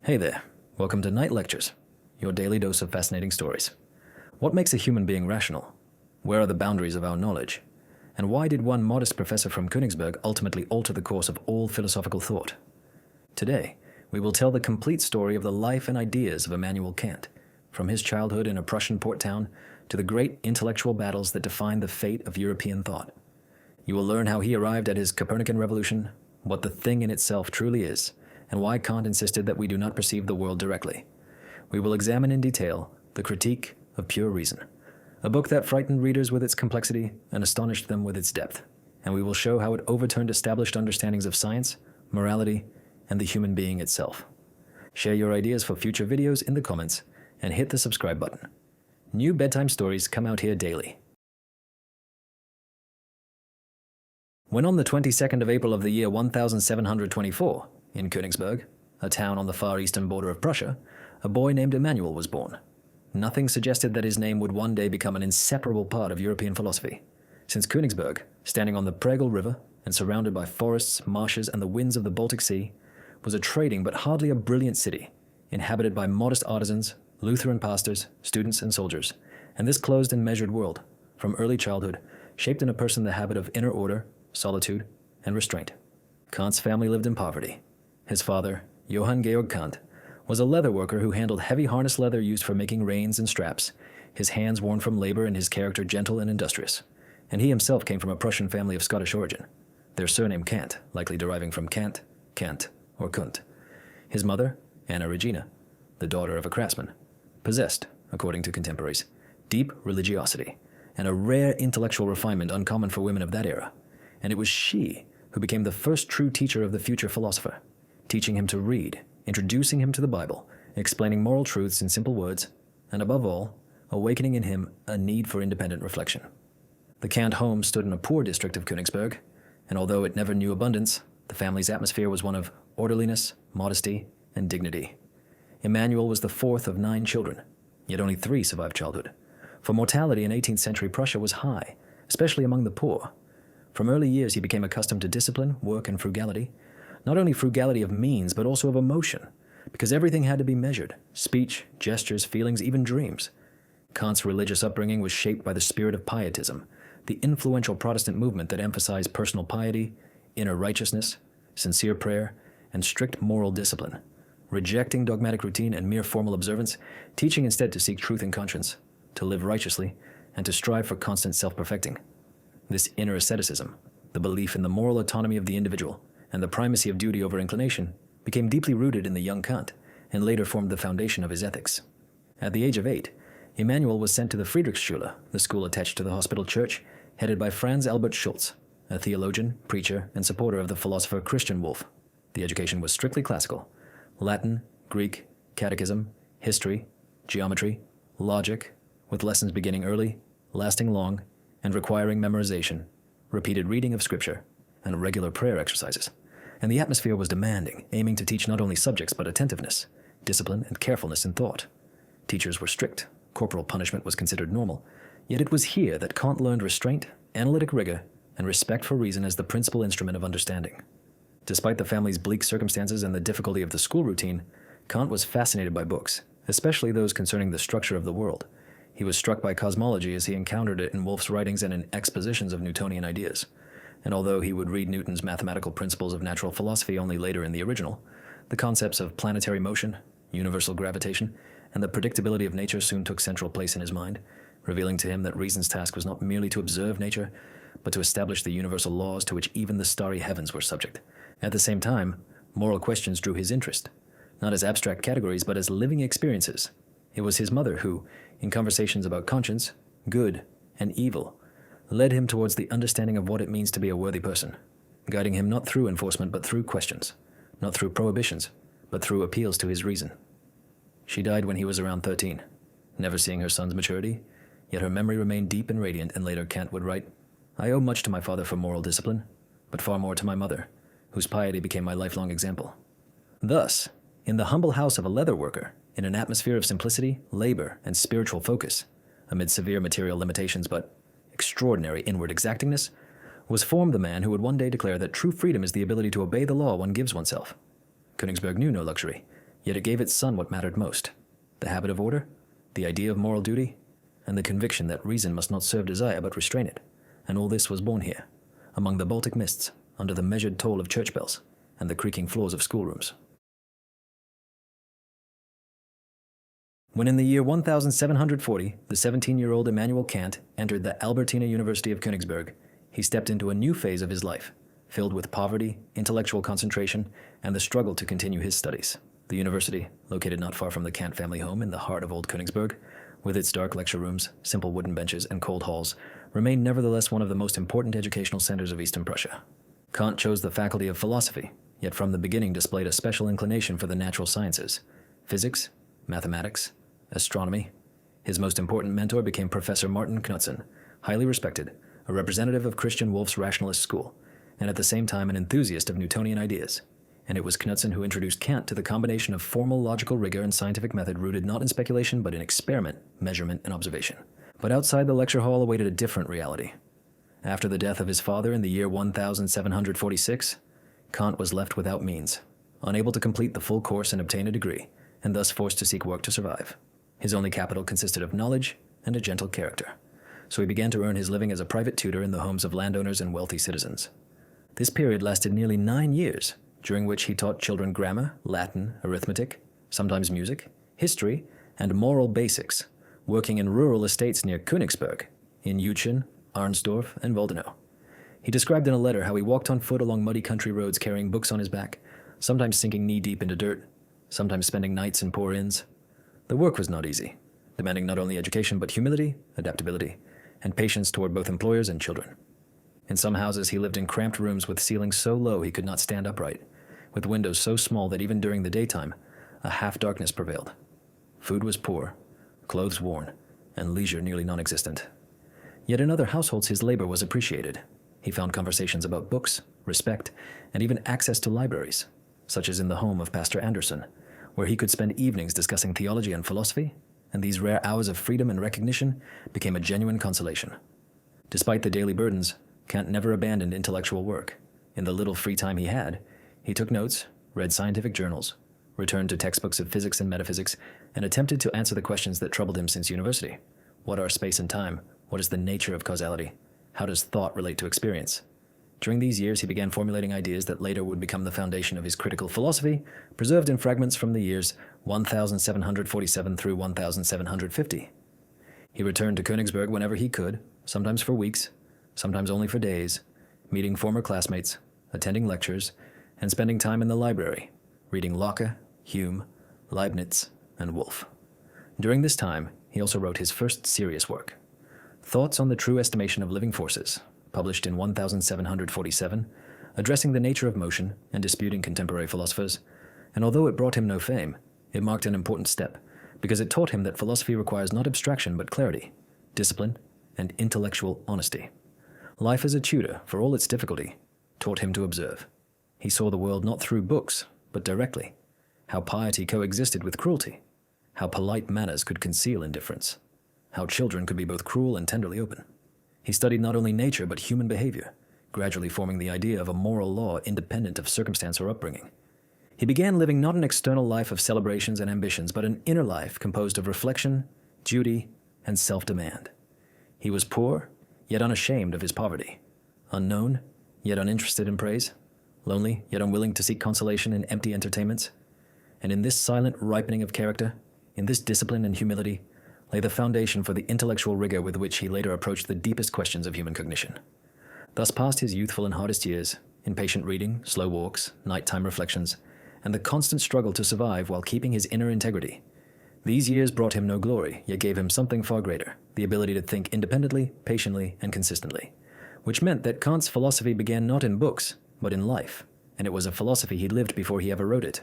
Hey there, welcome to Night Lectures, your daily dose of fascinating stories. What makes a human being rational? Where are the boundaries of our knowledge? And why did one modest professor from Königsberg ultimately alter the course of all philosophical thought? Today, we will tell the complete story of the life and ideas of Immanuel Kant, from his childhood in a Prussian port town to the great intellectual battles that defined the fate of European thought. You will learn how he arrived at his Copernican revolution, what the thing in itself truly is, and why Kant insisted that we do not perceive the world directly. We will examine in detail The Critique of Pure Reason, a book that frightened readers with its complexity and astonished them with its depth, and we will show how it overturned established understandings of science, morality, and the human being itself. Share your ideas for future videos in the comments, and hit the subscribe button. New bedtime stories come out here daily. When on the 22nd of April of the year 1724, in Königsberg, a town on the far eastern border of Prussia, a boy named Immanuel was born. Nothing suggested that his name would one day become an inseparable part of European philosophy, since Königsberg, standing on the Pregel River and surrounded by forests, marshes, and the winds of the Baltic Sea, was a trading but hardly a brilliant city, inhabited by modest artisans, Lutheran pastors, students, and soldiers, and this closed and measured world, from early childhood, shaped in a person the habit of inner order, solitude, and restraint. Kant's family lived in poverty. His father, Johann Georg Kant, was a leather worker who handled heavy harness leather used for making reins and straps, his hands worn from labor and his character gentle and industrious. And he himself came from a Prussian family of Scottish origin, their surname Kant likely deriving from Kant, Kant, or Kunt. His mother, Anna Regina, the daughter of a craftsman, possessed, according to contemporaries, deep religiosity and a rare intellectual refinement uncommon for women of that era. And it was she who became the first true teacher of the future philosopher, teaching him to read, introducing him to the Bible, explaining moral truths in simple words, and above all, awakening in him a need for independent reflection. The Kant home stood in a poor district of Königsberg, and although it never knew abundance, the family's atmosphere was one of orderliness, modesty, and dignity. Immanuel was the fourth of 9 children, yet only 3 survived childhood, for mortality in 18th century Prussia was high, especially among the poor. From early years he became accustomed to discipline, work, and frugality, not only frugality of means, but also of emotion, because everything had to be measured: speech, gestures, feelings, even dreams. Kant's religious upbringing was shaped by the spirit of pietism, the influential Protestant movement that emphasized personal piety, inner righteousness, sincere prayer, and strict moral discipline, rejecting dogmatic routine and mere formal observance, teaching instead to seek truth in conscience, to live righteously, and to strive for constant self-perfecting. This inner asceticism, the belief in the moral autonomy of the individual, and the primacy of duty over inclination, became deeply rooted in the young Kant, and later formed the foundation of his ethics. At the age of 8, Immanuel was sent to the Friedrichsschule, the school attached to the hospital church, headed by Franz Albert Schultz, a theologian, preacher, and supporter of the philosopher Christian Wolff. The education was strictly classical: Latin, Greek, catechism, history, geometry, logic, with lessons beginning early, lasting long, and requiring memorization, repeated reading of scripture, and regular prayer exercises. And the atmosphere was demanding, aiming to teach not only subjects but attentiveness, discipline, and carefulness in thought. Teachers were strict, corporal punishment was considered normal, yet it was here that Kant learned restraint, analytic rigor, and respect for reason as the principal instrument of understanding. Despite the family's bleak circumstances and the difficulty of the school routine, Kant was fascinated by books, especially those concerning the structure of the world. He was struck by cosmology as he encountered it in Wolff's writings and in expositions of Newtonian ideas. And although he would read Newton's mathematical principles of natural philosophy only later in the original, the concepts of planetary motion, universal gravitation, and the predictability of nature soon took central place in his mind, revealing to him that reason's task was not merely to observe nature, but to establish the universal laws to which even the starry heavens were subject. At the same time, moral questions drew his interest, not as abstract categories, but as living experiences. It was his mother who, in conversations about conscience, good, and evil, led him towards the understanding of what it means to be a worthy person, guiding him not through enforcement but through questions, not through prohibitions, but through appeals to his reason. She died when he was around 13, never seeing her son's maturity, yet her memory remained deep and radiant, and later Kant would write, "I owe much to my father for moral discipline, but far more to my mother, whose piety became my lifelong example." Thus, in the humble house of a leather worker, in an atmosphere of simplicity, labor, and spiritual focus, amid severe material limitations but extraordinary inward exactingness, was formed the man who would one day declare that true freedom is the ability to obey the law one gives oneself. Königsberg knew no luxury. yet it gave its son what mattered most: the habit of order, the idea of moral duty, and the conviction that reason must not serve desire but restrain it. And all this was born here, among the Baltic mists, under the measured toll of church bells and the creaking floors of schoolrooms. When in the year 1740, the 17-year-old Immanuel Kant entered the Albertina University of Königsberg, he stepped into a new phase of his life, filled with poverty, intellectual concentration, and the struggle to continue his studies. The university, located not far from the Kant family home in the heart of old Königsberg, with its dark lecture rooms, simple wooden benches, and cold halls, remained nevertheless one of the most important educational centers of Eastern Prussia. Kant chose the faculty of philosophy, yet from the beginning displayed a special inclination for the natural sciences: physics, mathematics, astronomy. His most important mentor became Professor Martin Knudsen, highly respected, a representative of Christian Wolff's rationalist school, and at the same time an enthusiast of Newtonian ideas. And it was Knudsen who introduced Kant to the combination of formal logical rigor and scientific method rooted not in speculation but in experiment, measurement, and observation. But outside the lecture hall awaited a different reality. After the death of his father in the year 1746, Kant was left without means, unable to complete the full course and obtain a degree, and thus forced to seek work to survive. His only capital consisted of knowledge and a gentle character, so he began to earn his living as a private tutor in the homes of landowners and wealthy citizens. This period lasted nearly 9 years, during which he taught children grammar, Latin, arithmetic, sometimes music, history, and moral basics, working in rural estates near Königsberg, in Jutschen, Arnsdorf, and Waldenau. He described in a letter how he walked on foot along muddy country roads carrying books on his back, sometimes sinking knee-deep into dirt, sometimes spending nights in poor inns. The work was not easy, demanding not only education but humility, adaptability, and patience toward both employers and children. In some houses he lived in cramped rooms with ceilings so low he could not stand upright, with windows so small that even during the daytime, a half-darkness prevailed. Food was poor, clothes worn, and leisure nearly non-existent. Yet in other households his labor was appreciated. He found conversations about books, respect, and even access to libraries, such as in the home of Pastor Anderson, where he could spend evenings discussing theology and philosophy, and these rare hours of freedom and recognition became a genuine consolation. Despite the daily burdens, Kant never abandoned intellectual work. In the little free time he had, he took notes, read scientific journals, returned to textbooks of physics and metaphysics, and attempted to answer the questions that troubled him since university. What are space and time? What is the nature of causality? How does thought relate to experience? During these years, he began formulating ideas that later would become the foundation of his critical philosophy, preserved in fragments from the years 1747 through 1750. He returned to Königsberg whenever he could, sometimes for weeks, sometimes only for days, meeting former classmates, attending lectures, and spending time in the library, reading Locke, Hume, Leibniz, and Wolff. During this time, he also wrote his first serious work, Thoughts on the True Estimation of Living Forces, published in 1747, addressing the nature of motion and disputing contemporary philosophers, and although it brought him no fame, it marked an important step, because it taught him that philosophy requires not abstraction but clarity, discipline, and intellectual honesty. Life as a tutor, for all its difficulty, taught him to observe. He saw the world not through books, but directly, how piety coexisted with cruelty, how polite manners could conceal indifference, how children could be both cruel and tenderly open. He studied not only nature but human behavior, gradually forming the idea of a moral law independent of circumstance or upbringing. He began living not an external life of celebrations and ambitions, but an inner life composed of reflection, duty, and self-demand. He was poor, yet unashamed of his poverty, unknown, yet uninterested in praise, lonely, yet unwilling to seek consolation in empty entertainments. And in this silent ripening of character, in this discipline and humility, lay the foundation for the intellectual rigor with which he later approached the deepest questions of human cognition. Thus passed his youthful and hardest years, in patient reading, slow walks, nighttime reflections, and the constant struggle to survive while keeping his inner integrity. These years brought him no glory, yet gave him something far greater, the ability to think independently, patiently, and consistently, which meant that Kant's philosophy began not in books, but in life, and it was a philosophy he lived before he ever wrote it.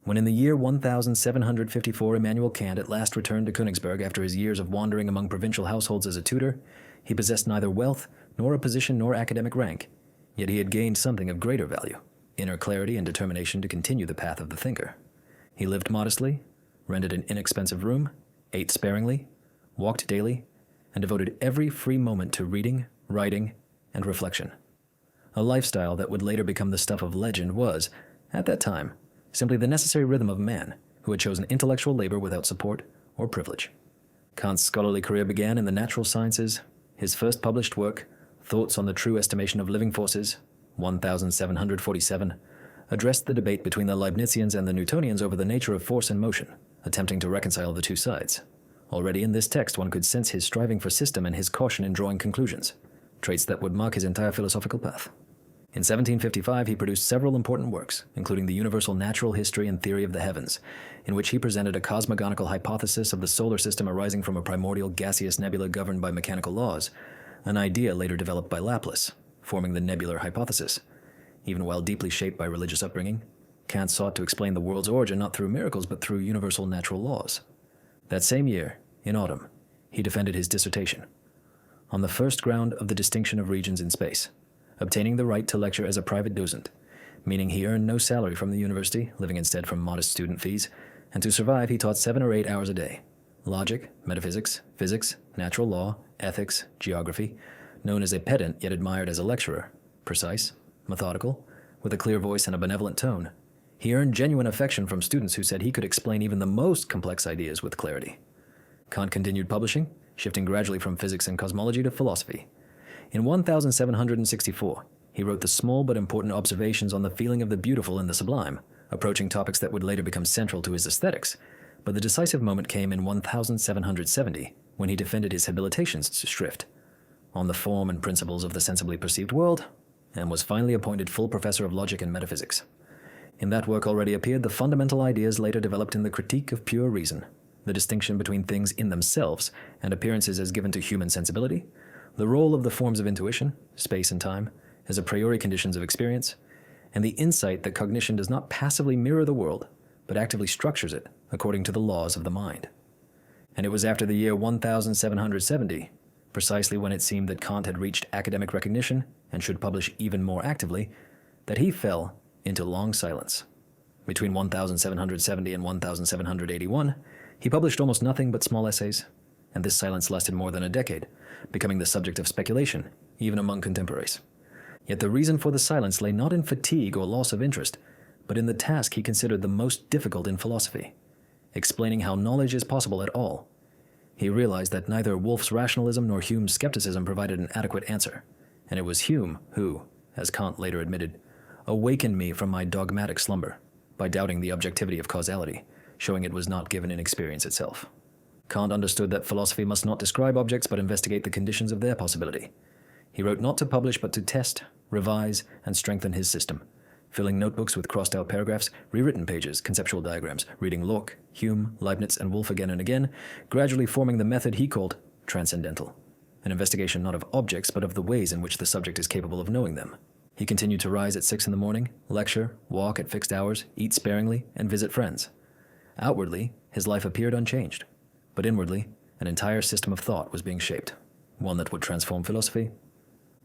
When in the year 1754 Immanuel Kant at last returned to Königsberg after his years of wandering among provincial households as a tutor, he possessed neither wealth, nor a position, nor academic rank, yet he had gained something of greater value, inner clarity and determination to continue the path of the thinker. He lived modestly, rented an inexpensive room, ate sparingly, walked daily, and devoted every free moment to reading, writing, and reflection. A lifestyle that would later become the stuff of legend was, at that time, simply the necessary rhythm of man who had chosen intellectual labor without support or privilege. Kant's scholarly career began in the natural sciences. His first published work, Thoughts on the True Estimation of Living Forces, 1747, addressed the debate between the Leibnizians and the Newtonians over the nature of force and motion, attempting to reconcile the two sides. Already in this text one could sense his striving for system and his caution in drawing conclusions, traits that would mark his entire philosophical path. In 1755 he produced several important works, including the Universal Natural History and Theory of the Heavens, in which he presented a cosmogonical hypothesis of the solar system arising from a primordial gaseous nebula governed by mechanical laws, an idea later developed by Laplace, forming the nebular hypothesis. Even while deeply shaped by religious upbringing, Kant sought to explain the world's origin not through miracles but through universal natural laws. That same year, in autumn, he defended his dissertation on the first ground of the distinction of regions in space, obtaining the right to lecture as a private docent, meaning he earned no salary from the university, living instead from modest student fees, and to survive he taught 7 or 8 hours a day. Logic, metaphysics, physics, natural law, ethics, geography, known as a pedant yet admired as a lecturer, precise, methodical, with a clear voice and a benevolent tone. He earned genuine affection from students who said he could explain even the most complex ideas with clarity. Kant continued publishing, shifting gradually from physics and cosmology to philosophy. In 1764, he wrote the small but important Observations on the Feeling of the Beautiful and the Sublime, approaching topics that would later become central to his aesthetics. But the decisive moment came in 1770, when he defended his Habilitationsschrift on the form and principles of the sensibly perceived world, and was finally appointed full professor of logic and metaphysics. In that work already appeared the fundamental ideas later developed in the Critique of Pure Reason, the distinction between things in themselves and appearances as given to human sensibility, the role of the forms of intuition, space and time, as a priori conditions of experience, and the insight that cognition does not passively mirror the world, but actively structures it according to the laws of the mind. And it was after the year 1770, precisely when it seemed that Kant had reached academic recognition and should publish even more actively, that he fell into long silence. Between 1770 and 1781, he published almost nothing but small essays, and this silence lasted more than a decade, becoming the subject of speculation, even among contemporaries. Yet the reason for the silence lay not in fatigue or loss of interest, but in the task he considered the most difficult in philosophy, explaining how knowledge is possible at all. He realized that neither Wolff's rationalism nor Hume's skepticism provided an adequate answer, and it was Hume who, as Kant later admitted, awakened me from my dogmatic slumber by doubting the objectivity of causality, showing it was not given in experience itself. Kant understood that philosophy must not describe objects but investigate the conditions of their possibility. He wrote not to publish but to test, revise, and strengthen his system, filling notebooks with crossed-out paragraphs, rewritten pages, conceptual diagrams, reading Locke, Hume, Leibniz, and Wolff again and again, gradually forming the method he called transcendental, an investigation not of objects but of the ways in which the subject is capable of knowing them. He continued to rise at 6 in the morning, lecture, walk at fixed hours, eat sparingly, and visit friends. Outwardly, his life appeared unchanged, but inwardly, an entire system of thought was being shaped, one that would transform philosophy.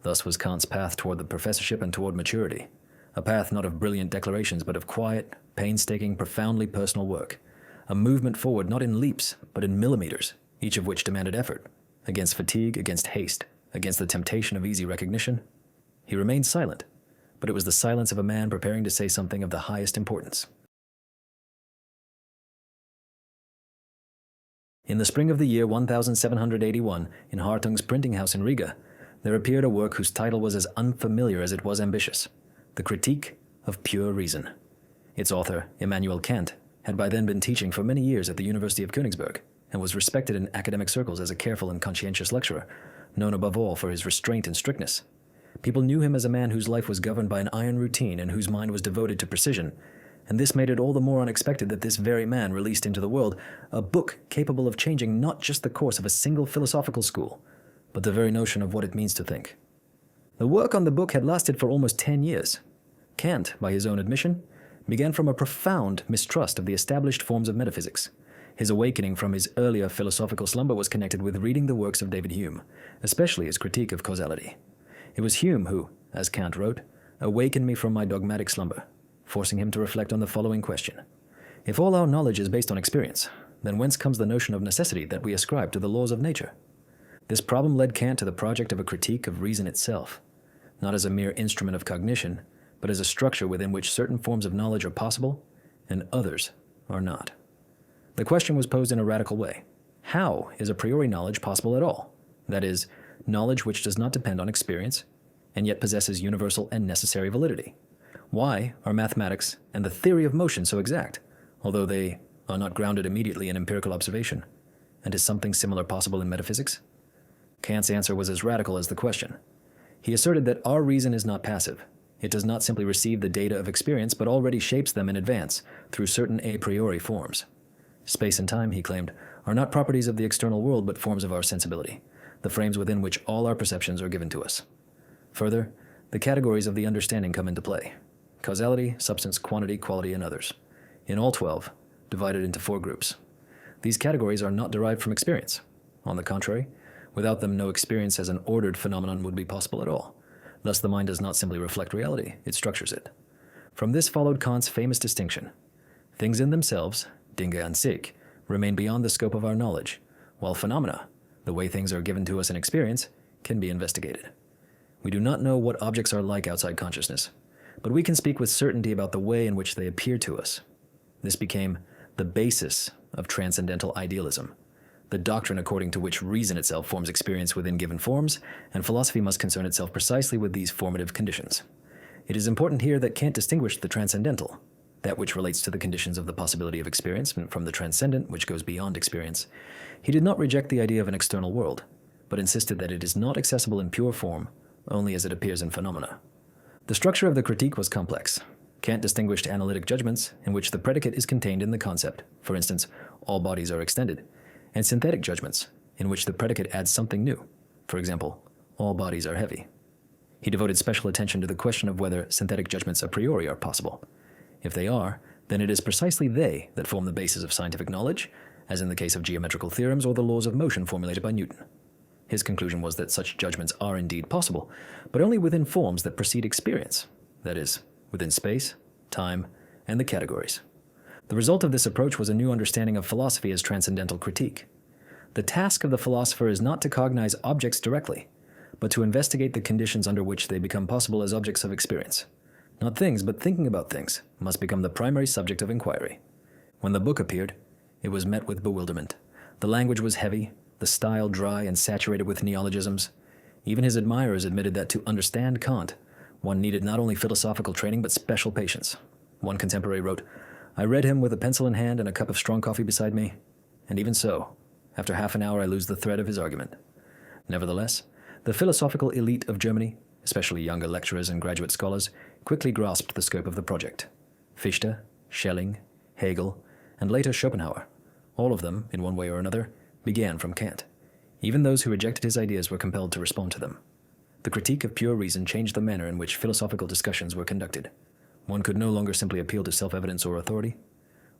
Thus was Kant's path toward the professorship and toward maturity, a path not of brilliant declarations but of quiet, painstaking, profoundly personal work, a movement forward not in leaps but in millimeters, each of which demanded effort, against fatigue, against haste, against the temptation of easy recognition. He remained silent, but it was the silence of a man preparing to say something of the highest importance. In the spring of the year 1781, in Hartung's printing house in Riga, there appeared a work whose title was as unfamiliar as it was ambitious, The Critique of Pure Reason. Its author, Immanuel Kant, had by then been teaching for many years at the University of Königsberg, and was respected in academic circles as a careful and conscientious lecturer, known above all for his restraint and strictness. People knew him as a man whose life was governed by an iron routine and whose mind was devoted to precision, and this made it all the more unexpected that this very man released into the world a book capable of changing not just the course of a single philosophical school, but the very notion of what it means to think. The work on the book had lasted for almost 10 years. Kant, by his own admission, began from a profound mistrust of the established forms of metaphysics. His awakening from his earlier philosophical slumber was connected with reading the works of David Hume, especially his critique of causality. It was Hume who, as Kant wrote, awakened me from my dogmatic slumber, forcing him to reflect on the following question. If all our knowledge is based on experience, then whence comes the notion of necessity that we ascribe to the laws of nature? This problem led Kant to the project of a critique of reason itself, not as a mere instrument of cognition, but as a structure within which certain forms of knowledge are possible and others are not. The question was posed in a radical way. How is a priori knowledge possible at all? That is, knowledge which does not depend on experience and yet possesses universal and necessary validity. Why are mathematics and the theory of motion so exact, although they are not grounded immediately in empirical observation? And is something similar possible in metaphysics? Kant's answer was as radical as the question. He asserted that our reason is not passive. It does not simply receive the data of experience, but already shapes them in advance through certain a priori forms. Space and time, he claimed, are not properties of the external world, but forms of our sensibility, the frames within which all our perceptions are given to us. Further, the categories of the understanding come into play: causality, substance, quantity, quality, and others, in all 12, divided into 4 groups. These categories are not derived from experience. On the contrary, without them, no experience as an ordered phenomenon would be possible at all. Thus, the mind does not simply reflect reality, it structures it. From this followed Kant's famous distinction. Things in themselves, Dinge an sich, remain beyond the scope of our knowledge, while phenomena, the way things are given to us in experience, can be investigated. We do not know what objects are like outside consciousness, but we can speak with certainty about the way in which they appear to us. This became the basis of transcendental idealism, the doctrine according to which reason itself forms experience within given forms, and philosophy must concern itself precisely with these formative conditions. It is important here that Kant distinguished the transcendental, that which relates to the conditions of the possibility of experience, from the transcendent, which goes beyond experience. He did not reject the idea of an external world, but insisted that it is not accessible in pure form, only as it appears in phenomena. The structure of the critique was complex. Kant distinguished analytic judgments, in which the predicate is contained in the concept, for instance, all bodies are extended, and synthetic judgments, in which the predicate adds something new, for example, all bodies are heavy. He devoted special attention to the question of whether synthetic judgments a priori are possible. If they are, then it is precisely they that form the basis of scientific knowledge, as in the case of geometrical theorems or the laws of motion formulated by Newton. His conclusion was that such judgments are indeed possible, but only within forms that precede experience, that is, within space, time, and the categories. The result of this approach was a new understanding of philosophy as transcendental critique. The task of the philosopher is not to cognize objects directly, but to investigate the conditions under which they become possible as objects of experience. Not things, but thinking about things must become the primary subject of inquiry. When the book appeared, it was met with bewilderment. The language was heavy, the style dry and saturated with neologisms. Even his admirers admitted that to understand Kant, one needed not only philosophical training but special patience. One contemporary wrote, "I read him with a pencil in hand and a cup of strong coffee beside me, and even so, after half an hour I lose the thread of his argument." Nevertheless, the philosophical elite of Germany, especially younger lecturers and graduate scholars, quickly grasped the scope of the project. Fichte, Schelling, Hegel, and later Schopenhauer, all of them, in one way or another, began from Kant. Even those who rejected his ideas were compelled to respond to them. The critique of pure reason changed the manner in which philosophical discussions were conducted. One could no longer simply appeal to self-evidence or authority.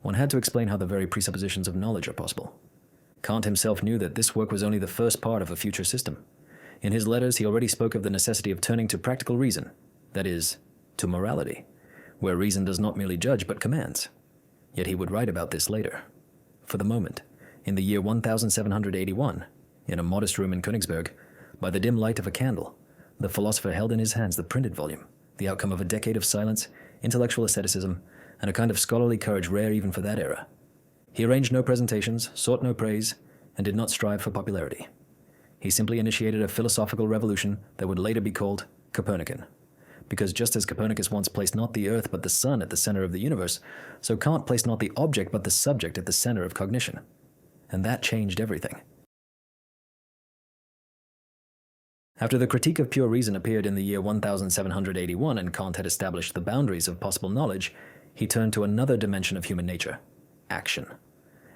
One had to explain how the very presuppositions of knowledge are possible. Kant himself knew that this work was only the first part of a future system. In his letters, he already spoke of the necessity of turning to practical reason, that is, to morality, where reason does not merely judge but commands. Yet he would write about this later. For the moment, in the year 1781, in a modest room in Königsberg, by the dim light of a candle, the philosopher held in his hands the printed volume, the outcome of a decade of silence, intellectual asceticism, and a kind of scholarly courage rare even for that era. He arranged no presentations, sought no praise, and did not strive for popularity. He simply initiated a philosophical revolution that would later be called Copernican. Because just as Copernicus once placed not the earth but the sun at the center of the universe, so Kant placed not the object but the subject at the center of cognition. And that changed everything. After the Critique of Pure Reason appeared in the year 1781 and Kant had established the boundaries of possible knowledge, he turned to another dimension of human nature, action.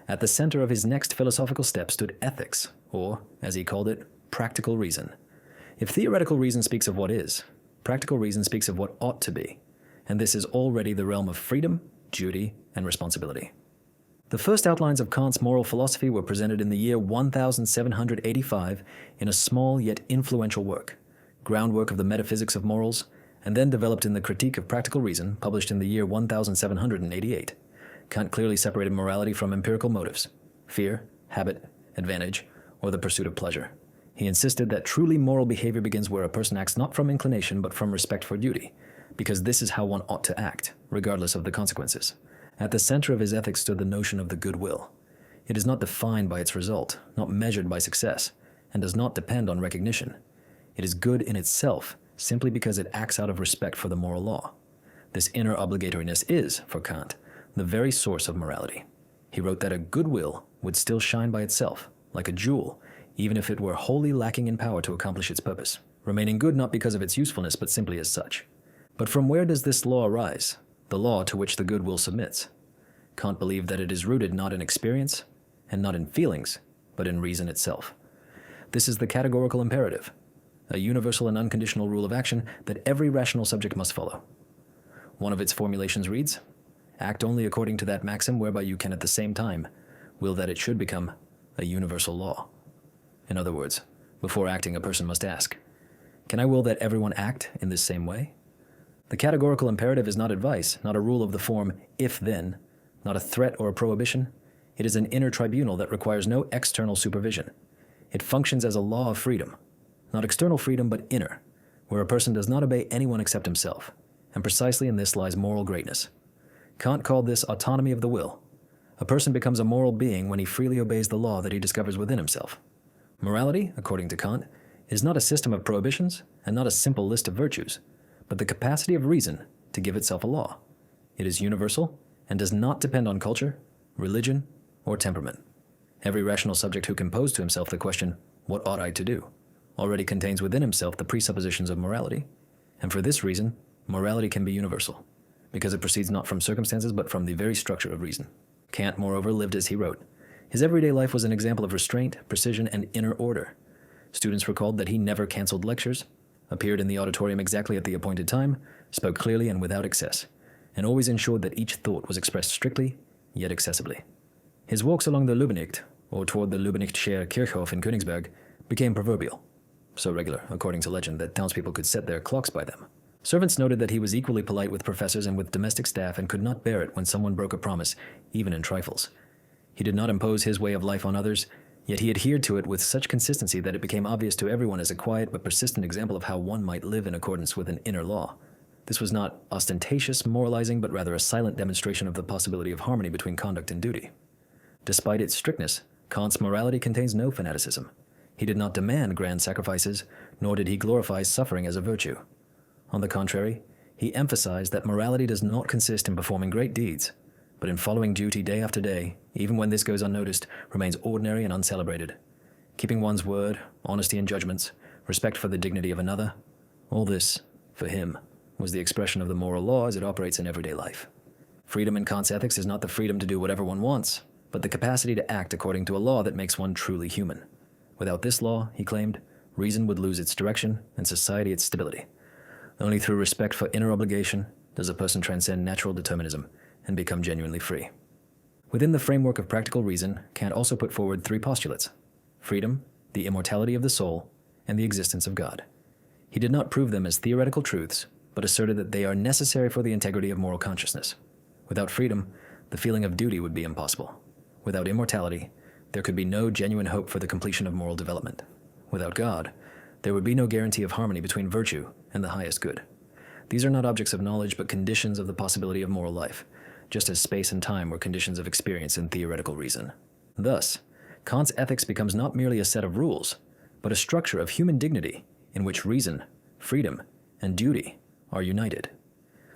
At the center of his next philosophical step stood ethics, or, as he called it, practical reason. If theoretical reason speaks of what is, practical reason speaks of what ought to be, and this is already the realm of freedom, duty, and responsibility. The first outlines of Kant's moral philosophy were presented in the year 1785 in a small yet influential work, Groundwork of the Metaphysics of Morals, and then developed in the Critique of Practical Reason, published in the year 1788. Kant clearly separated morality from empirical motives, fear, habit, advantage, or the pursuit of pleasure. He insisted that truly moral behavior begins where a person acts not from inclination but from respect for duty, because this is how one ought to act, regardless of the consequences. At the center of his ethics stood the notion of the good will. It is not defined by its result, not measured by success, and does not depend on recognition. It is good in itself, simply because it acts out of respect for the moral law. This inner obligatoriness is, for Kant, the very source of morality. He wrote that a good will would still shine by itself, like a jewel, even if it were wholly lacking in power to accomplish its purpose, remaining good not because of its usefulness, but simply as such. But from where does this law arise, the law to which the good will submits? Kant believed that it is rooted not in experience, and not in feelings, but in reason itself. This is the categorical imperative, a universal and unconditional rule of action that every rational subject must follow. One of its formulations reads, "Act only according to that maxim whereby you can at the same time will that it should become a universal law." In other words, before acting, a person must ask, "Can I will that everyone act in this same way?" The categorical imperative is not advice, not a rule of the form if-then, not a threat or a prohibition. It is an inner tribunal that requires no external supervision. It functions as a law of freedom, not external freedom, but inner, where a person does not obey anyone except himself, and precisely in this lies moral greatness. Kant called this autonomy of the will. A person becomes a moral being when he freely obeys the law that he discovers within himself. Morality, according to Kant, is not a system of prohibitions and not a simple list of virtues, but the capacity of reason to give itself a law. It is universal and does not depend on culture, religion, or temperament. Every rational subject who can pose to himself the question, "What ought I to do?" already contains within himself the presuppositions of morality, and for this reason, morality can be universal, because it proceeds not from circumstances but from the very structure of reason. Kant, moreover, lived as he wrote. His everyday life was an example of restraint, precision, and inner order. Students recalled that he never canceled lectures, appeared in the auditorium exactly at the appointed time, spoke clearly and without excess, and always ensured that each thought was expressed strictly, yet accessibly. His walks along the Lübbenich, or toward the Lübbenich Kirchhof in Königsberg, became proverbial, so regular, according to legend, that townspeople could set their clocks by them. Servants noted that he was equally polite with professors and with domestic staff and could not bear it when someone broke a promise, even in trifles. He did not impose his way of life on others, yet he adhered to it with such consistency that it became obvious to everyone as a quiet but persistent example of how one might live in accordance with an inner law. This was not ostentatious moralizing, but rather a silent demonstration of the possibility of harmony between conduct and duty. Despite its strictness, Kant's morality contains no fanaticism. He did not demand grand sacrifices, nor did he glorify suffering as a virtue. On the contrary, he emphasized that morality does not consist in performing great deeds, but in following duty day after day, even when this goes unnoticed, remains ordinary and uncelebrated. Keeping one's word, honesty in judgments, respect for the dignity of another, all this, for him, was the expression of the moral law as it operates in everyday life. Freedom in Kant's ethics is not the freedom to do whatever one wants, but the capacity to act according to a law that makes one truly human. Without this law, he claimed, reason would lose its direction and society its stability. Only through respect for inner obligation does a person transcend natural determinism and become genuinely free. Within the framework of practical reason, Kant also put forward three postulates: freedom, the immortality of the soul, and the existence of God. He did not prove them as theoretical truths, but asserted that they are necessary for the integrity of moral consciousness. Without freedom, the feeling of duty would be impossible. Without immortality, there could be no genuine hope for the completion of moral development. Without God, there would be no guarantee of harmony between virtue and the highest good. These are not objects of knowledge, but conditions of the possibility of moral life, just as space and time were conditions of experience in theoretical reason. Thus, Kant's ethics becomes not merely a set of rules, but a structure of human dignity in which reason, freedom, and duty are united.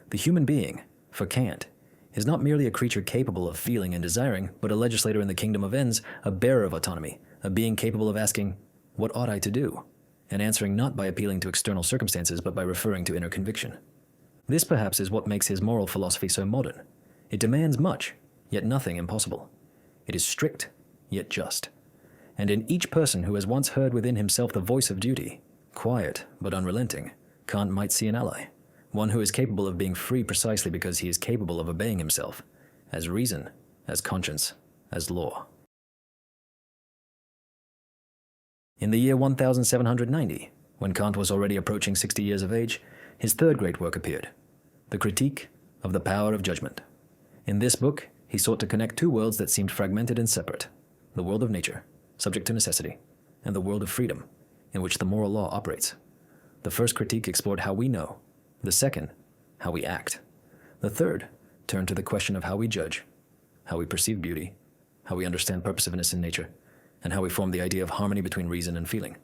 The human being, for Kant, is not merely a creature capable of feeling and desiring, but a legislator in the kingdom of ends, a bearer of autonomy, a being capable of asking, "What ought I to do?" and answering not by appealing to external circumstances, but by referring to inner conviction. This perhaps is what makes his moral philosophy so modern. It demands much, yet nothing impossible. It is strict, yet just. And in each person who has once heard within himself the voice of duty, quiet but unrelenting, Kant might see an ally, one who is capable of being free precisely because he is capable of obeying himself, as reason, as conscience, as law. In the year 1790, when Kant was already approaching 60 years of age, his third great work appeared, The Critique of the Power of Judgment. In this book, he sought to connect two worlds that seemed fragmented and separate, the world of nature, subject to necessity, and the world of freedom, in which the moral law operates. The first critique explored how we know, the second, how we act. The third turned to the question of how we judge, how we perceive beauty, how we understand purposiveness in nature, and how we form the idea of harmony between reason and feeling.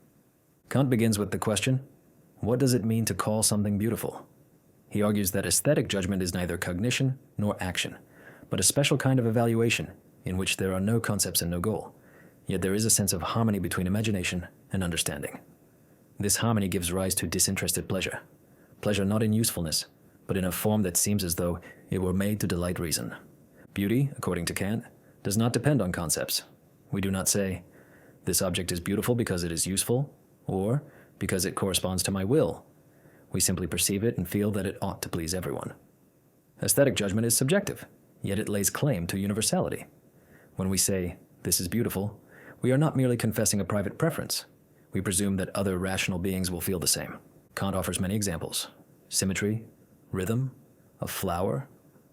Kant begins with the question, what does it mean to call something beautiful? He argues that aesthetic judgment is neither cognition nor action, but a special kind of evaluation in which there are no concepts and no goal, yet there is a sense of harmony between imagination and understanding. This harmony gives rise to disinterested pleasure, pleasure not in usefulness, but in a form that seems as though it were made to delight reason. Beauty, according to Kant, does not depend on concepts. We do not say, this object is beautiful because it is useful, or because it corresponds to my will. We simply perceive it and feel that it ought to please everyone. Aesthetic judgment is subjective, yet it lays claim to universality. When we say, this is beautiful, we are not merely confessing a private preference. We presume that other rational beings will feel the same. Kant offers many examples: symmetry, rhythm, a flower,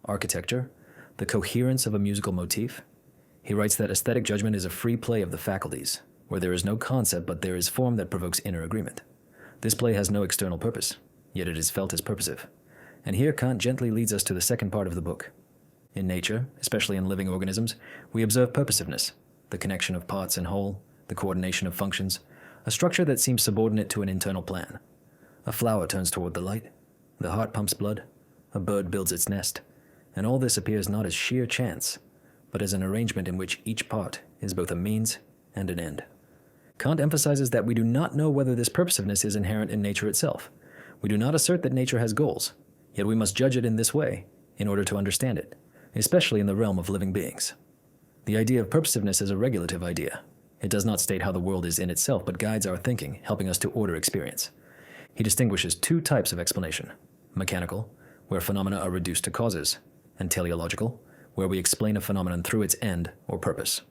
architecture, the coherence of a musical motif. He writes that aesthetic judgment is a free play of the faculties, where there is no concept but there is form that provokes inner agreement. This play has no external purpose, yet it is felt as purposive. And here Kant gently leads us to the second part of the book. In nature, especially in living organisms, we observe purposiveness, the connection of parts and whole, the coordination of functions, a structure that seems subordinate to an internal plan. A flower turns toward the light, the heart pumps blood, a bird builds its nest, and all this appears not as sheer chance, but as an arrangement in which each part is both a means and an end. Kant emphasizes that we do not know whether this purposiveness is inherent in nature itself. We do not assert that nature has goals, yet we must judge it in this way in order to understand it, especially in the realm of living beings. The idea of purposiveness is a regulative idea. It does not state how the world is in itself, but guides our thinking, helping us to order experience. He distinguishes two types of explanation: mechanical, where phenomena are reduced to causes, and teleological, where we explain a phenomenon through its end or purpose.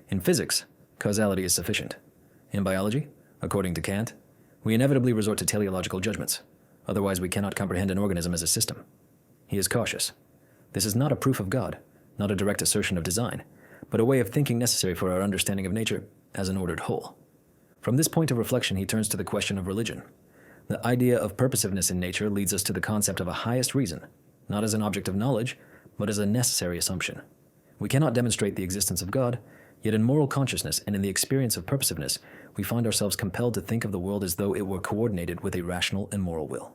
In physics, causality is sufficient. In biology, according to Kant, we inevitably resort to teleological judgments. Otherwise, we cannot comprehend an organism as a system. He is cautious. This is not a proof of God, not a direct assertion of design, but a way of thinking necessary for our understanding of nature as an ordered whole. From this point of reflection, he turns to the question of religion. The idea of purposiveness in nature leads us to the concept of a highest reason, not as an object of knowledge, but as a necessary assumption. We cannot demonstrate the existence of God, yet in moral consciousness and in the experience of purposiveness, we find ourselves compelled to think of the world as though it were coordinated with a rational and moral will.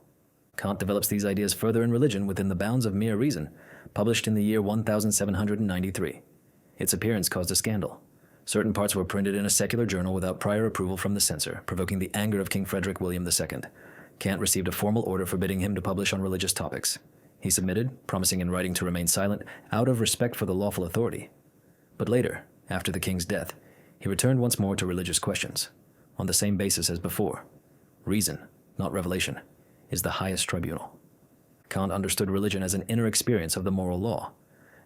Kant develops these ideas further in religion within the bounds of mere reason, published in the year 1793. Its appearance caused a scandal. Certain parts were printed in a secular journal without prior approval from the censor, provoking the anger of King Frederick William II. Kant received a formal order forbidding him to publish on religious topics. He submitted, promising in writing to remain silent out of respect for the lawful authority. But later, after the king's death, he returned once more to religious questions, on the same basis as before. Reason, not revelation, is the highest tribunal. Kant understood religion as an inner experience of the moral law,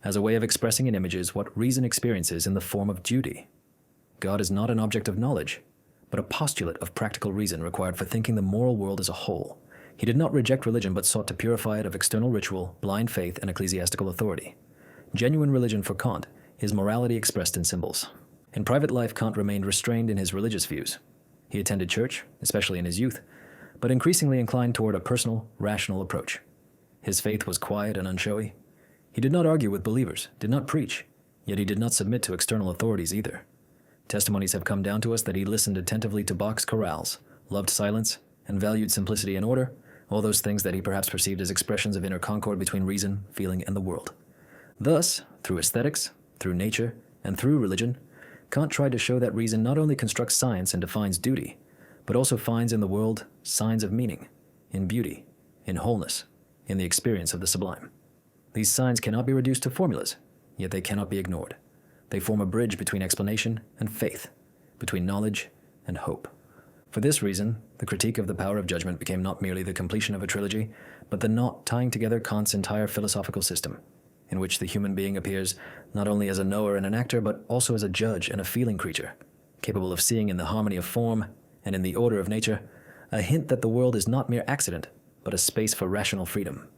as a way of expressing in images what reason experiences in the form of duty. God is not an object of knowledge, but a postulate of practical reason required for thinking the moral world as a whole. He did not reject religion, but sought to purify it of external ritual, blind faith, and ecclesiastical authority. Genuine religion for Kant is morality expressed in symbols. In private life, Kant remained restrained in his religious views. He attended church, especially in his youth, but increasingly inclined toward a personal, rational approach. His faith was quiet and unshowy. He did not argue with believers, did not preach, yet he did not submit to external authorities either. Testimonies have come down to us that he listened attentively to Bach's chorales, loved silence, and valued simplicity and order, all those things that he perhaps perceived as expressions of inner concord between reason, feeling, and the world. Thus, through aesthetics, through nature, and through religion, Kant tried to show that reason not only constructs science and defines duty, but also finds in the world signs of meaning, in beauty, in wholeness, in the experience of the sublime. These signs cannot be reduced to formulas, yet they cannot be ignored. They form a bridge between explanation and faith, between knowledge and hope. For this reason, the critique of the power of judgment became not merely the completion of a trilogy, but the knot tying together Kant's entire philosophical system, in which the human being appears not only as a knower and an actor, but also as a judge and a feeling creature, capable of seeing in the harmony of form and in the order of nature a hint that the world is not mere accident, but a space for rational freedom.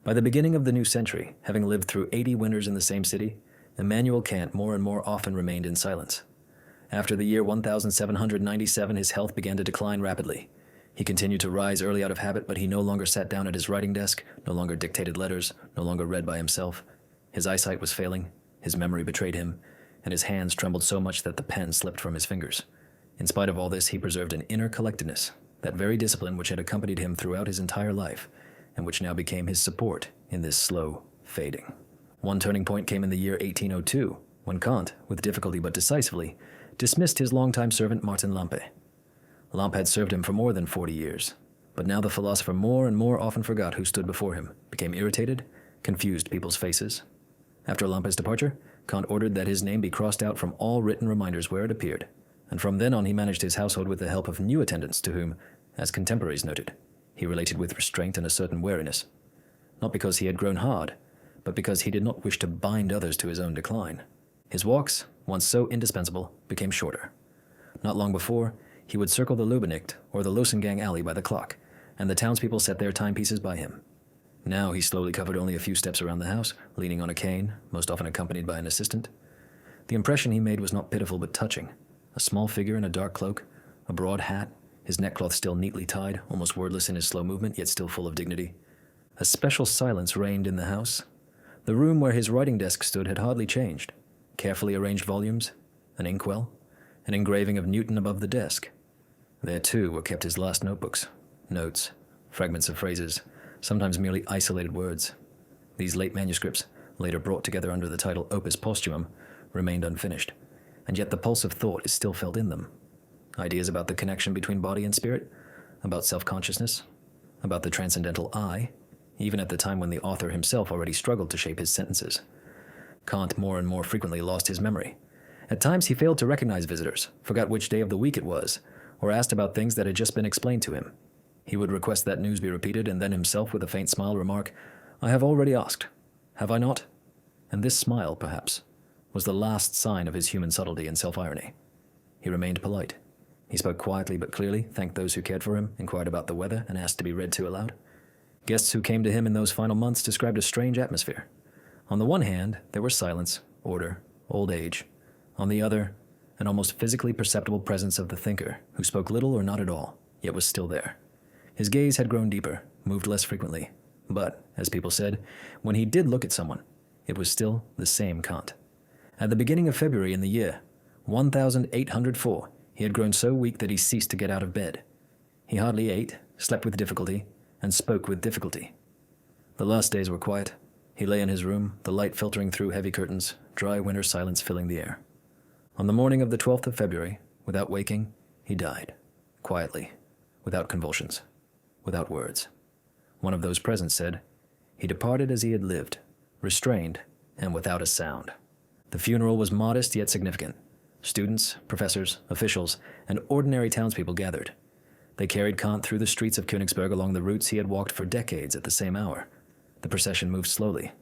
By the beginning of the new century, having lived through 80 winters in the same city, Immanuel Kant more and more often remained in silence. After the year 1797, his health began to decline rapidly. He continued to rise early out of habit, but he no longer sat down at his writing desk, no longer dictated letters, no longer read by himself. His eyesight was failing, his memory betrayed him, and his hands trembled so much that the pen slipped from his fingers. In spite of all this, he preserved an inner collectedness, that very discipline which had accompanied him throughout his entire life, and which now became his support in this slow fading. One turning point came in the year 1802, when Kant, with difficulty but decisively, dismissed his longtime servant Martin Lampe. Lampe had served him for more than 40 years, but now the philosopher more and more often forgot who stood before him, became irritated, confused people's faces. After Lampe's departure, Kant ordered that his name be crossed out from all written reminders where it appeared, and from then on he managed his household with the help of new attendants to whom, as contemporaries noted, he related with restraint and a certain wariness, not because he had grown hard, but because he did not wish to bind others to his own decline. His walks, once so indispensable, became shorter. Not long before, he would circle the Löbenicht or the Losengang alley by the clock, and the townspeople set their timepieces by him. Now he slowly covered only a few steps around the house, leaning on a cane, most often accompanied by an assistant. The impression he made was not pitiful but touching. A small figure in a dark cloak, a broad hat, his neckcloth still neatly tied, almost wordless in his slow movement, yet still full of dignity. A special silence reigned in the house. The room where his writing desk stood had hardly changed. Carefully arranged volumes, an inkwell, an engraving of Newton above the desk. There, too, were kept his last notebooks, notes, fragments of phrases, sometimes merely isolated words. These late manuscripts, later brought together under the title Opus Posthumum, remained unfinished, and yet the pulse of thought is still felt in them. Ideas about the connection between body and spirit, about self-consciousness, about the transcendental I, even at the time when the author himself already struggled to shape his sentences. Kant more and more frequently lost his memory. At times he failed to recognize visitors, forgot which day of the week it was, or asked about things that had just been explained to him. He would request that news be repeated, and then himself, with a faint smile, remark, "I have already asked. Have I not?" And this smile, perhaps, was the last sign of his human subtlety and self-irony. He remained polite. He spoke quietly but clearly, thanked those who cared for him, inquired about the weather, and asked to be read to aloud. Guests who came to him in those final months described a strange atmosphere. On the one hand, there were silence, order, old age. On the other, an almost physically perceptible presence of the thinker, who spoke little or not at all, yet was still there. His gaze had grown deeper, moved less frequently, but, as people said, when he did look at someone, it was still the same Kant. At the beginning of February in the year 1804, he had grown so weak that he ceased to get out of bed. He hardly ate, slept with difficulty, and spoke with difficulty. The last days were quiet. He lay in his room, the light filtering through heavy curtains, dry winter silence filling the air. On the morning of the 12th of February, without waking, he died, quietly, without convulsions, without words. One of those present said, "He departed as he had lived, restrained, and without a sound." The funeral was modest yet significant. Students, professors, officials, and ordinary townspeople gathered. They carried Kant through the streets of Königsberg along the routes he had walked for decades at the same hour. The procession moved slowly,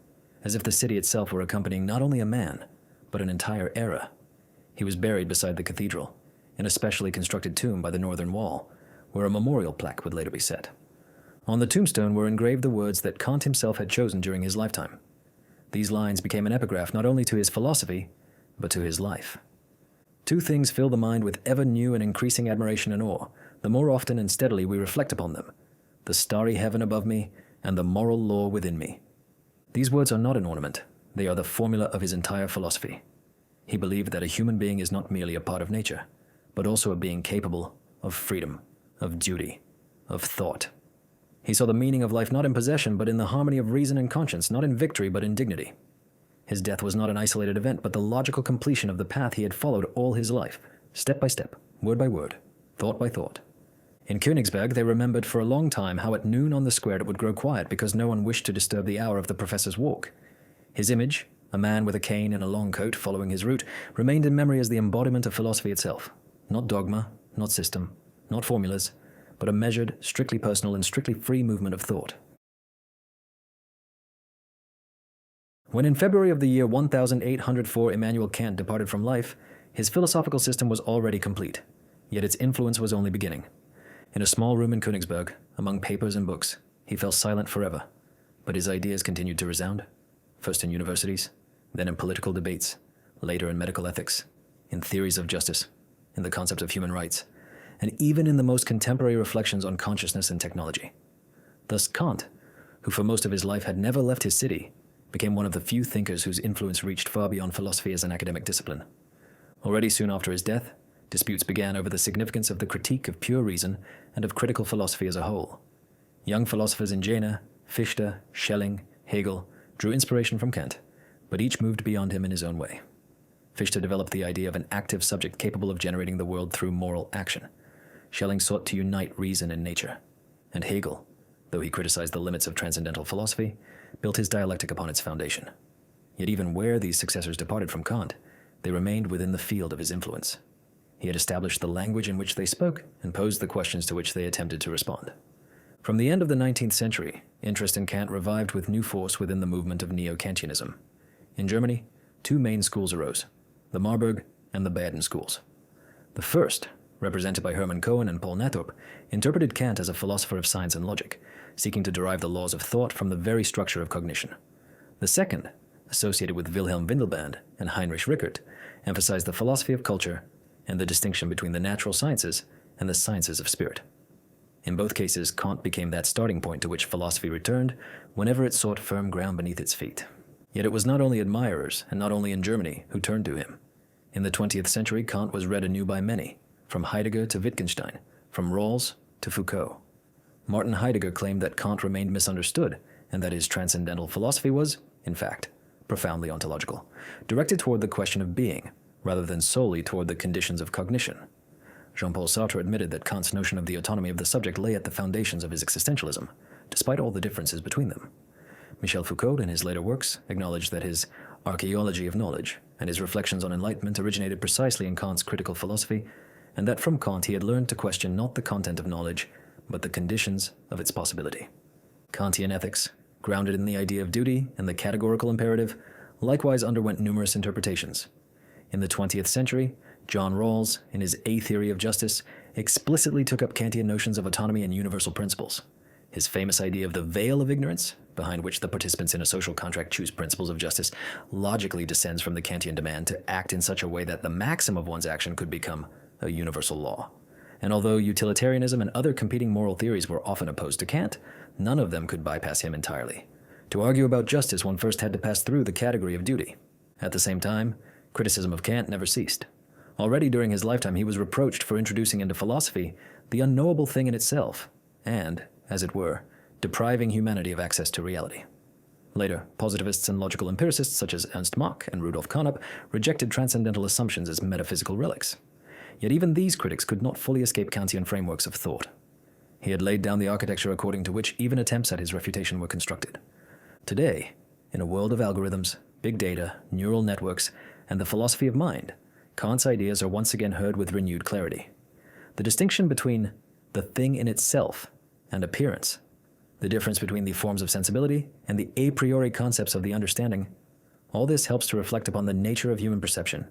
as if the city itself were accompanying not only a man, but an entire era. He was buried beside the cathedral, in a specially constructed tomb by the northern wall, where a memorial plaque would later be set. On the tombstone were engraved the words that Kant himself had chosen during his lifetime. These lines became an epigraph not only to his philosophy, but to his life. Two things fill the mind with ever new and increasing admiration and awe, the more often and steadily we reflect upon them: the starry heaven above me and the moral law within me. These words are not an ornament, they are the formula of his entire philosophy. He believed that a human being is not merely a part of nature, but also a being capable of freedom, of duty, of thought. He saw the meaning of life not in possession, but in the harmony of reason and conscience, not in victory, but in dignity. His death was not an isolated event, but the logical completion of the path he had followed all his life, step by step, word by word, thought by thought. In Königsberg, they remembered for a long time how at noon on the square it would grow quiet because no one wished to disturb the hour of the professor's walk. His image, a man with a cane and a long coat following his route, remained in memory as the embodiment of philosophy itself. Not dogma, not system, not formulas, but a measured, strictly personal and strictly free movement of thought. When in February of the year 1804 Immanuel Kant departed from life, his philosophical system was already complete, yet its influence was only beginning. In a small room in Königsberg, among papers and books, he fell silent forever, but his ideas continued to resound, first in universities, then in political debates, later in medical ethics, in theories of justice, in the concept of human rights, and even in the most contemporary reflections on consciousness and technology. Thus Kant, who for most of his life had never left his city, became one of the few thinkers whose influence reached far beyond philosophy as an academic discipline. Already soon after his death, disputes began over the significance of the critique of pure reason and of critical philosophy as a whole. Young philosophers in Jena, Fichte, Schelling, Hegel drew inspiration from Kant, but each moved beyond him in his own way. Fichte developed the idea of an active subject capable of generating the world through moral action. Schelling sought to unite reason and nature. And Hegel, though he criticized the limits of transcendental philosophy, built his dialectic upon its foundation. Yet even where these successors departed from Kant, they remained within the field of his influence. He had established the language in which they spoke and posed the questions to which they attempted to respond. From the end of the 19th century, interest in Kant revived with new force within the movement of Neo-Kantianism. In Germany, two main schools arose, the Marburg and the Baden schools. The first, represented by Hermann Cohen and Paul Nathorp, interpreted Kant as a philosopher of science and logic, seeking to derive the laws of thought from the very structure of cognition. The second, associated with Wilhelm Windelband and Heinrich Rickert, emphasized the philosophy of culture and the distinction between the natural sciences and the sciences of spirit. In both cases, Kant became that starting point to which philosophy returned whenever it sought firm ground beneath its feet. Yet it was not only admirers, and not only in Germany, who turned to him. In the 20th century, Kant was read anew by many, from Heidegger to Wittgenstein, from Rawls to Foucault. Martin Heidegger claimed that Kant remained misunderstood, and that his transcendental philosophy was, in fact, profoundly ontological, directed toward the question of being, rather than solely toward the conditions of cognition. Jean-Paul Sartre admitted that Kant's notion of the autonomy of the subject lay at the foundations of his existentialism, despite all the differences between them. Michel Foucault, in his later works, acknowledged that his archaeology of knowledge and his reflections on enlightenment originated precisely in Kant's critical philosophy, and that from Kant he had learned to question not the content of knowledge, but the conditions of its possibility. Kantian ethics, grounded in the idea of duty and the categorical imperative, likewise underwent numerous interpretations. In the 20th century, John Rawls, in his A Theory of Justice, explicitly took up Kantian notions of autonomy and universal principles. His famous idea of the veil of ignorance, behind which the participants in a social contract choose principles of justice, logically descends from the Kantian demand to act in such a way that the maxim of one's action could become a universal law. And although utilitarianism and other competing moral theories were often opposed to Kant, none of them could bypass him entirely. To argue about justice, one first had to pass through the category of duty. At the same time, criticism of Kant never ceased. Already during his lifetime, he was reproached for introducing into philosophy the unknowable thing in itself, and, as it were, depriving humanity of access to reality. Later, positivists and logical empiricists such as Ernst Mach and Rudolf Carnap rejected transcendental assumptions as metaphysical relics. Yet even these critics could not fully escape Kantian frameworks of thought. He had laid down the architecture according to which even attempts at his refutation were constructed. Today, in a world of algorithms, big data, neural networks, and the philosophy of mind, Kant's ideas are once again heard with renewed clarity. The distinction between the thing in itself and appearance, the difference between the forms of sensibility and the a priori concepts of the understanding, all this helps to reflect upon the nature of human perception,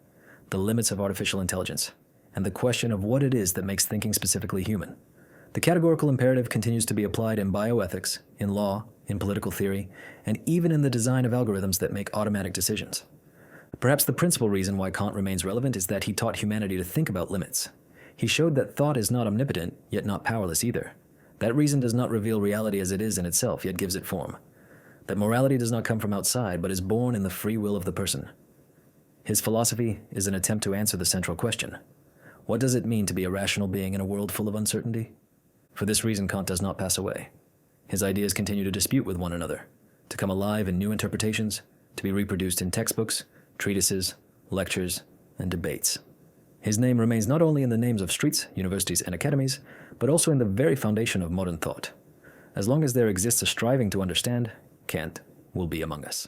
the limits of artificial intelligence, and the question of what it is that makes thinking specifically human. The categorical imperative continues to be applied in bioethics, in law, in political theory, and even in the design of algorithms that make automatic decisions. Perhaps the principal reason why Kant remains relevant is that he taught humanity to think about limits. He showed that thought is not omnipotent, yet not powerless either. That reason does not reveal reality as it is in itself, yet gives it form. That morality does not come from outside, but is born in the free will of the person. His philosophy is an attempt to answer the central question: what does it mean to be a rational being in a world full of uncertainty? For this reason, Kant does not pass away. His ideas continue to dispute with one another, to come alive in new interpretations, to be reproduced in textbooks, treatises, lectures, and debates. His name remains not only in the names of streets, universities, and academies, but also in the very foundation of modern thought. As long as there exists a striving to understand, Kant will be among us.